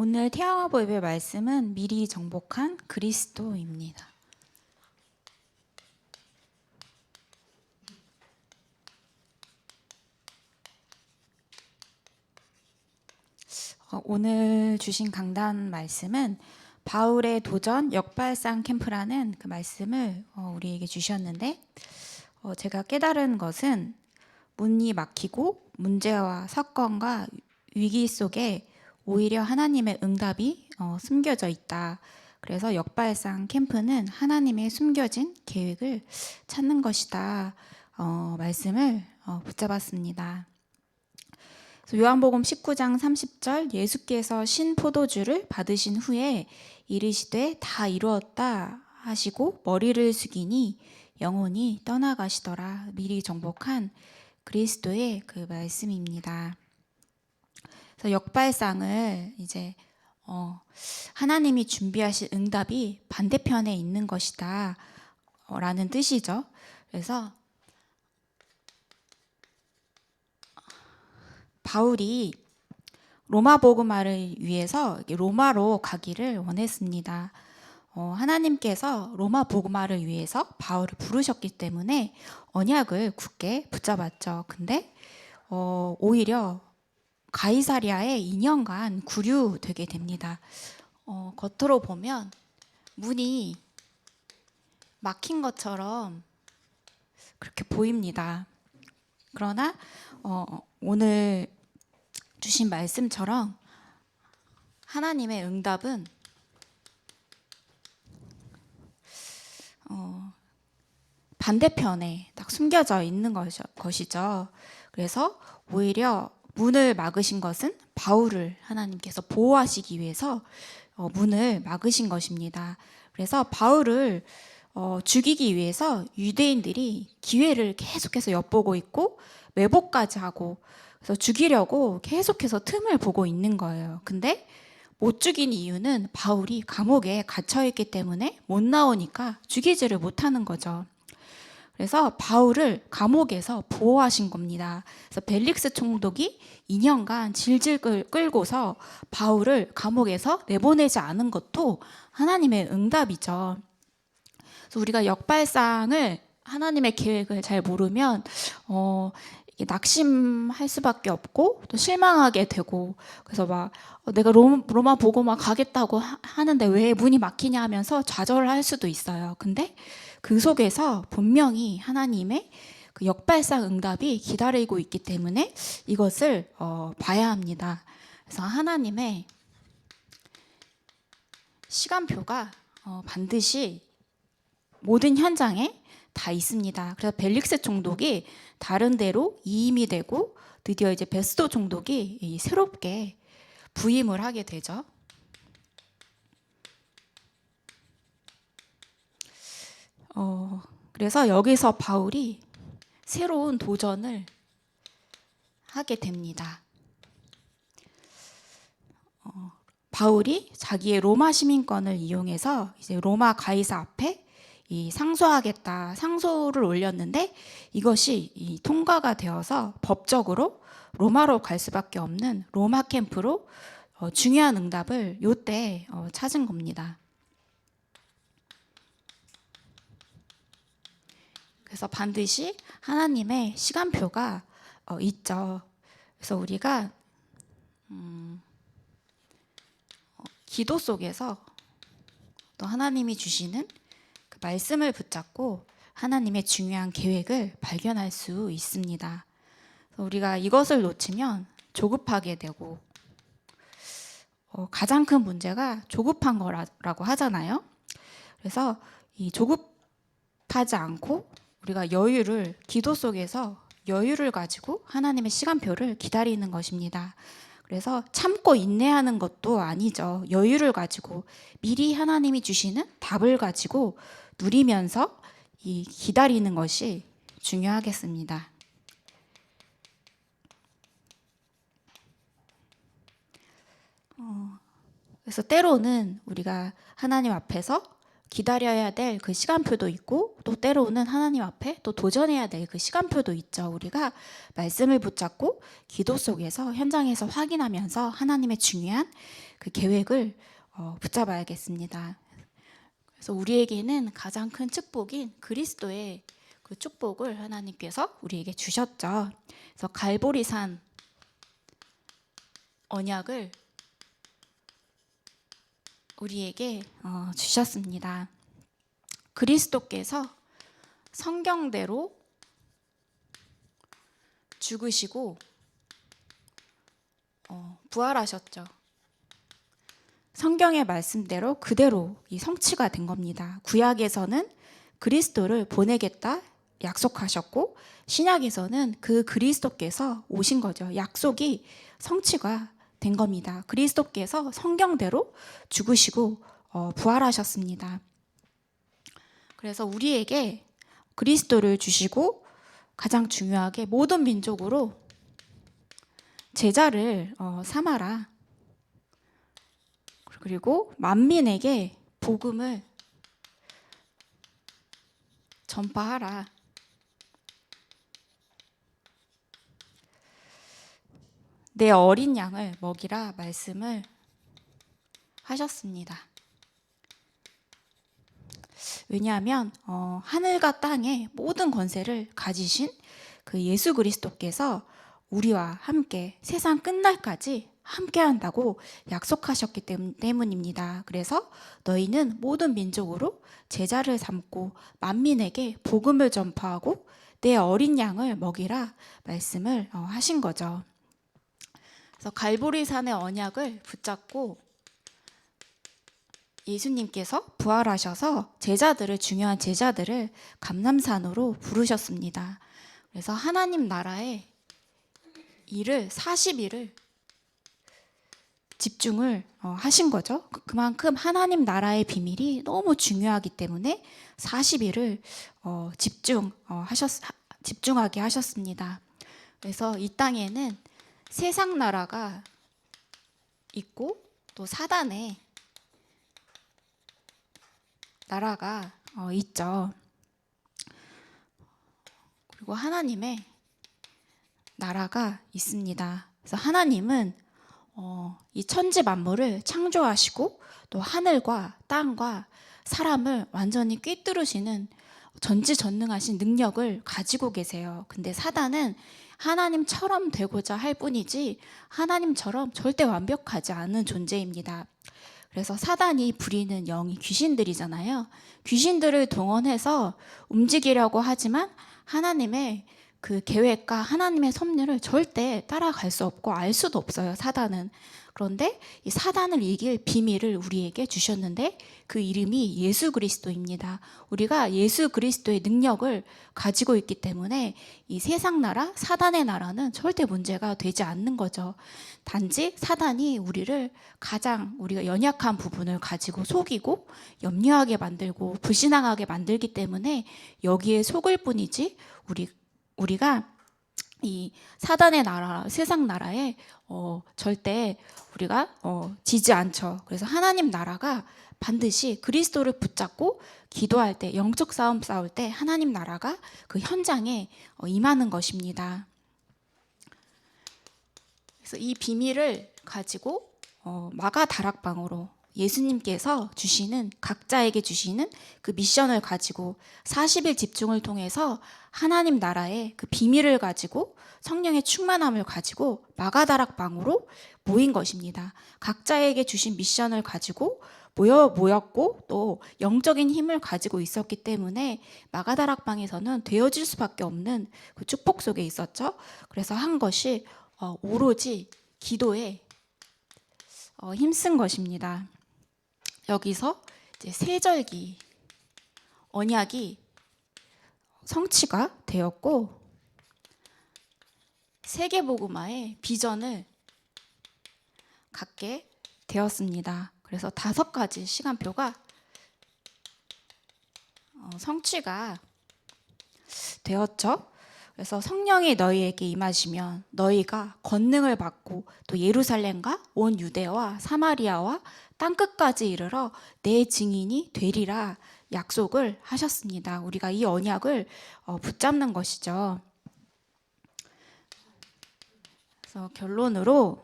오늘 태영아보 예배 말씀은 미리 정복한 그리스도입니다. 오늘 주신 강단 말씀은 바울의 도전 역발상 캠프라는 그 말씀을 우리에게 주셨는데, 제가 깨달은 것은 문이 막히고 문제와 사건과 위기 속에 오히려 하나님의 응답이 숨겨져 있다. 그래서 역발상 캠프는 하나님의 숨겨진 계획을 찾는 것이다. 말씀을 붙잡았습니다. 요한복음 19장 30절, 예수께서 신 포도주를 받으신 후에 이르시되 다 이루었다 하시고 머리를 숙이니 영혼이 떠나가시더라. 미리 정복한 그리스도의 그 말씀입니다. 그래서 역발상을 이제 하나님이 준비하신 응답이 반대편에 있는 것이다 라는 뜻이죠. 그래서 바울이 로마 복음화를 위해서 로마로 가기를 원했습니다. 하나님께서 로마 복음화를 위해서 바울을 부르셨기 때문에 언약을 굳게 붙잡았죠. 근데 오히려 가이사랴에 2년간 구류되게 됩니다. 겉으로 보면 문이 막힌 것처럼 그렇게 보입니다. 그러나 오늘 주신 말씀처럼 하나님의 응답은 반대편에 딱 숨겨져 있는 것이죠. 그래서 오히려 문을 막으신 것은 바울을 하나님께서 보호하시기 위해서 문을 막으신 것입니다. 그래서 바울을 죽이기 위해서 유대인들이 기회를 계속해서 엿보고 있고 매복까지 하고, 그래서 죽이려고 계속해서 틈을 보고 있는 거예요. 근데 못 죽인 이유는 바울이 감옥에 갇혀있기 때문에 못 나오니까 죽이지를 못하는 거죠. 그래서 바울을 감옥에서 보호하신 겁니다. 그래서 벨릭스 총독이 2년간 질질 끌고서 바울을 감옥에서 내보내지 않은 것도 하나님의 응답이죠. 그래서 우리가 역발상을, 하나님의 계획을 잘 모르면 낙심할 수밖에 없고 또 실망하게 되고, 그래서 막 내가 로마 보고만 가겠다고 하는데 왜 문이 막히냐 하면서 좌절할 수도 있어요. 근데 그 속에서 분명히 하나님의 그 역발상 응답이 기다리고 있기 때문에 이것을 봐야 합니다. 그래서 하나님의 시간표가 반드시 모든 현장에 다 있습니다. 그래서 벨릭스 총독이 다른 데로 이임이 되고 드디어 이제 베스도 총독이 새롭게 부임을 하게 되죠. 그래서 여기서 바울이 새로운 도전을 하게 됩니다. 바울이 자기의 로마 시민권을 이용해서 이제 로마 가이사 앞에 상소하겠다, 상소를 올렸는데 이것이 통과가 되어서 법적으로 로마로 갈 수밖에 없는 로마 캠프로 중요한 응답을 요때 찾은 겁니다. 그래서 반드시 하나님의 시간표가 있죠. 그래서 우리가 기도 속에서 또 하나님이 주시는 그 말씀을 붙잡고 하나님의 중요한 계획을 발견할 수 있습니다. 우리가 이것을 놓치면 조급하게 되고, 가장 큰 문제가 조급한 거라고 하잖아요. 그래서 이 조급하지 않고 우리가 기도 속에서 여유를 가지고 하나님의 시간표를 기다리는 것입니다. 그래서 참고 인내하는 것도 아니죠. 여유를 가지고 미리 하나님이 주시는 답을 가지고 누리면서 기다리는 것이 중요하겠습니다. 그래서 때로는 우리가 하나님 앞에서 기다려야 될 그 시간표도 있고 또 때로는 하나님 앞에 또 도전해야 될 그 시간표도 있죠. 우리가 말씀을 붙잡고 기도 속에서 현장에서 확인하면서 하나님의 중요한 그 계획을 붙잡아야겠습니다. 그래서 우리에게는 가장 큰 축복인 그리스도의 그 축복을 하나님께서 우리에게 주셨죠. 그래서 갈보리산 언약을 우리에게 주셨습니다. 그리스도께서 성경대로 죽으시고 부활하셨죠. 성경의 말씀대로 그대로 이 성취가 된 겁니다. 구약에서는 그리스도를 보내겠다 약속하셨고 신약에서는 그 그리스도께서 오신 거죠. 약속이 성취가 된 겁니다. 그리스도께서 성경대로 죽으시고 부활하셨습니다. 그래서 우리에게 그리스도를 주시고 가장 중요하게 모든 민족으로 제자를 삼아라. 그리고 만민에게 복음을 전파하라. 내 어린 양을 먹이라 말씀을 하셨습니다. 왜냐하면 하늘과 땅의 모든 권세를 가지신 그 예수 그리스도께서 우리와 함께 세상 끝날까지 함께 한다고 약속하셨기 때문입니다. 그래서 너희는 모든 민족으로 제자를 삼고 만민에게 복음을 전파하고 내 어린 양을 먹이라 말씀을 하신 거죠. 그래서 갈보리산의 언약을 붙잡고 예수님께서 부활하셔서 제자들을 중요한 제자들을 감람산으로 부르셨습니다. 그래서 하나님 나라의 일을 40일을 집중을 하신 거죠. 그만큼 하나님 나라의 비밀이 너무 중요하기 때문에 40일을 집중하게 하셨습니다. 그래서 이 땅에는 세상 나라가 있고 또 사단의 나라가 있죠. 그리고 하나님의 나라가 있습니다. 그래서 하나님은 이 천지 만물을 창조하시고 또 하늘과 땅과 사람을 완전히 꿰뚫으시는 전지전능하신 능력을 가지고 계세요. 근데 사단은 하나님처럼 되고자 할 뿐이지 하나님처럼 절대 완벽하지 않은 존재입니다. 그래서 사단이 부리는 영이 귀신들이잖아요. 귀신들을 동원해서 움직이려고 하지만 하나님의 그 계획과 하나님의 섭리를 절대 따라갈 수 없고 알 수도 없어요, 사단은. 그런데 이 사단을 이길 비밀을 우리에게 주셨는데 그 이름이 예수 그리스도입니다. 우리가 예수 그리스도의 능력을 가지고 있기 때문에 이 세상 나라, 사단의 나라는 절대 문제가 되지 않는 거죠. 단지 사단이 우리를 가장 우리가 연약한 부분을 가지고 속이고 염려하게 만들고 불신앙하게 만들기 때문에 여기에 속을 뿐이지 우리가 이 사단의 나라, 세상 나라에 절대 우리가 지지 않죠. 그래서 하나님 나라가 반드시 그리스도를 붙잡고 기도할 때, 영적 싸움 싸울 때 하나님 나라가 그 현장에 임하는 것입니다. 그래서 이 비밀을 가지고 마가 다락방으로 예수님께서 주시는 각자에게 주시는 그 미션을 가지고 40일 집중을 통해서 하나님 나라의 그 비밀을 가지고 성령의 충만함을 가지고 마가다락방으로 모인 것입니다. 각자에게 주신 미션을 가지고 모였고 또 영적인 힘을 가지고 있었기 때문에 마가다락방에서는 되어질 수밖에 없는 그 축복 속에 있었죠. 그래서 한 것이 오로지 기도에 힘쓴 것입니다. 여기서 이제 세절기 언약이 성취가 되었고 세계복음화의 비전을 갖게 되었습니다. 그래서 5가지 시간표가 성취가 되었죠. 그래서 성령이 너희에게 임하시면 너희가 권능을 받고 또 예루살렘과 온 유대와 사마리아와 땅끝까지 이르러 내 증인이 되리라 약속을 하셨습니다. 우리가 이 언약을 붙잡는 것이죠. 그래서 결론으로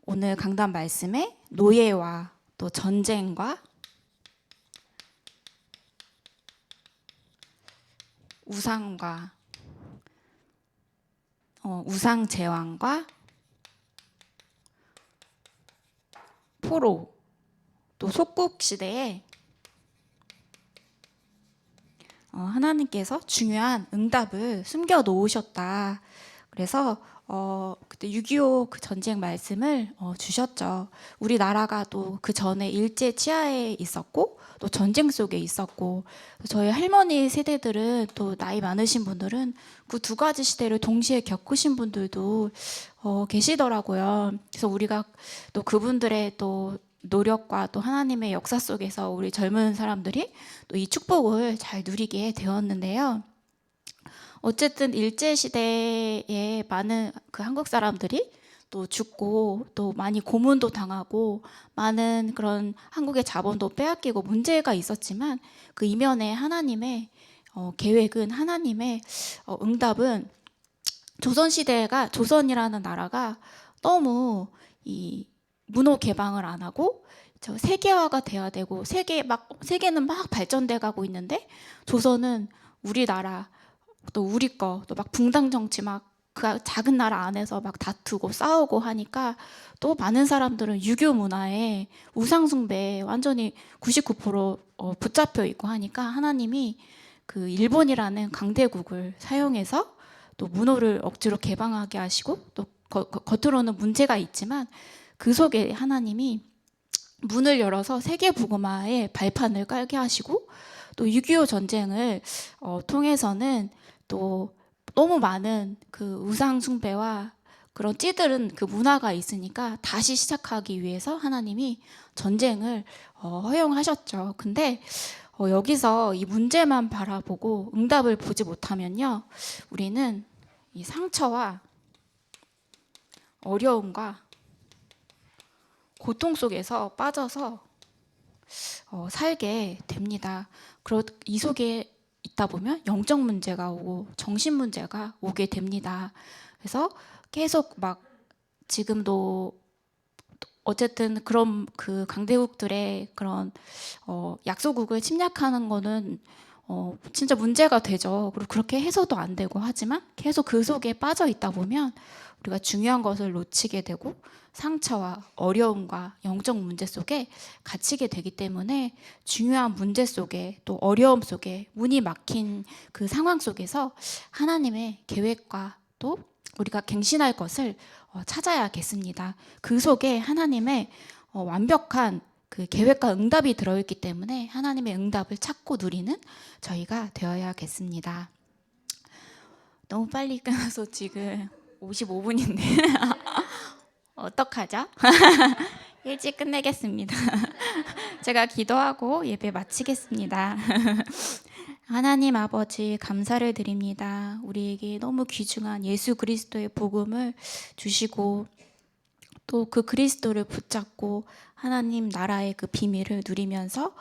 오늘 강단 말씀에 노예와 또 전쟁과 우상과 우상 제왕과 포로 또 속국 시대에 하나님께서 중요한 응답을 숨겨 놓으셨다. 그래서 그때 6.25 그 전쟁 말씀을 주셨죠. 우리나라가 또 그 전에 일제 치하에 있었고 또 전쟁 속에 있었고, 저희 할머니 세대들은 또 나이 많으신 분들은 그 두 가지 시대를 동시에 겪으신 분들도 계시더라고요. 그래서 우리가 또 그분들의 또 노력과 또 하나님의 역사 속에서 우리 젊은 사람들이 또 이 축복을 잘 누리게 되었는데요. 어쨌든 일제 시대에 많은 그 한국 사람들이 또 죽고 또 많이 고문도 당하고 많은 그런 한국의 자본도 빼앗기고 문제가 있었지만, 그 이면에 하나님의 계획은, 하나님의 응답은, 조선이라는 나라가 너무 이 문호 개방을 안 하고 저 세계화가 돼야 되고 세계는 막 발전돼 가고 있는데, 조선은 우리나라 또 우리 거 또 막 붕당 정치 막 그 작은 나라 안에서 막 다투고 싸우고 하니까, 또 많은 사람들은 유교 문화에 우상 숭배에 완전히 99% 붙잡혀 있고 하니까, 하나님이 그 일본이라는 강대국을 사용해서 또 문호를 억지로 개방하게 하시고, 또 겉으로는 문제가 있지만 그 속에 하나님이 문을 열어서 세계 복음화의 발판을 깔게 하시고, 또 6.25 전쟁을 통해서는 또 너무 많은 그 우상 숭배와 그런 찌들은 그 문화가 있으니까 다시 시작하기 위해서 하나님이 전쟁을 허용하셨죠. 근데 여기서 이 문제만 바라보고 응답을 보지 못하면요, 우리는 이 상처와 어려움과 고통 속에서 빠져서 살게 됩니다. 이 속에 있다 보면 영적 문제가 오고 정신 문제가 오게 됩니다. 그래서 계속 막 지금도 어쨌든 그런 그 강대국들의 그런 약소국을 침략하는 거는 진짜 문제가 되죠. 그리고 그렇게 해서도 안 되고 하지만 계속 그 속에 빠져 있다 보면 우리가 중요한 것을 놓치게 되고 상처와 어려움과 영적 문제 속에 갇히게 되기 때문에, 중요한 문제 속에 또 어려움 속에 문이 막힌 그 상황 속에서 하나님의 계획과 또 우리가 갱신할 것을 찾아야겠습니다. 그 속에 하나님의 완벽한 그 계획과 응답이 들어있기 때문에 하나님의 응답을 찾고 누리는 저희가 되어야겠습니다. 너무 빨리 끝나서 지금 55분인데 어떡하죠? 일찍 끝내겠습니다. 제가 기도하고 예배 마치겠습니다. 하나님 아버지, 감사를 드립니다. 우리에게 너무 귀중한 예수 그리스도의 복음을 주시고 또 그 그리스도를 붙잡고 하나님 나라의 그 비밀을 누리면서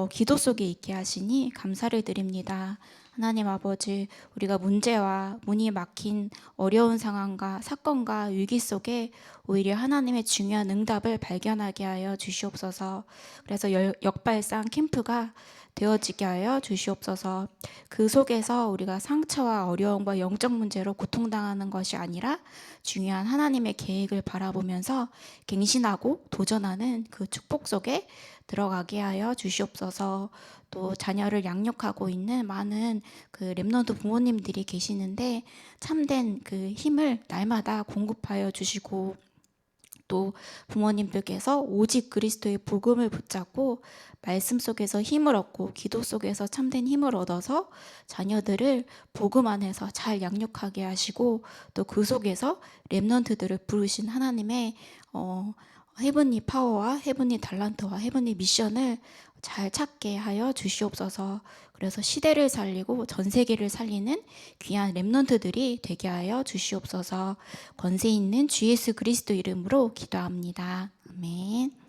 기도 속에 있게 하시니 감사를 드립니다. 하나님 아버지, 우리가 문제와 문이 막힌 어려운 상황과 사건과 위기 속에 오히려 하나님의 중요한 응답을 발견하게 하여 주시옵소서. 그래서 역발상 캠프가 되어지게 하여 주시옵소서. 그 속에서 우리가 상처와 어려움과 영적 문제로 고통당하는 것이 아니라 중요한 하나님의 계획을 바라보면서 갱신하고 도전하는 그 축복 속에 들어가게 하여 주시옵소서. 또 자녀를 양육하고 있는 많은 그 렘넌트 부모님들이 계시는데 참된 그 힘을 날마다 공급하여 주시고, 또 부모님들께서 오직 그리스도의 복음을 붙잡고 말씀 속에서 힘을 얻고 기도 속에서 참된 힘을 얻어서 자녀들을 복음 안에서 잘 양육하게 하시고, 또 그 속에서 렘넌트들을 부르신 하나님의 헤븐리 파워와 헤븐리 달란트와 헤븐리 미션을 잘 찾게 하여 주시옵소서. 그래서 시대를 살리고 전 세계를 살리는 귀한 렘넌트들이 되게 하여 주시옵소서. 권세 있는 주 예수 그리스도 이름으로 기도합니다. 아멘.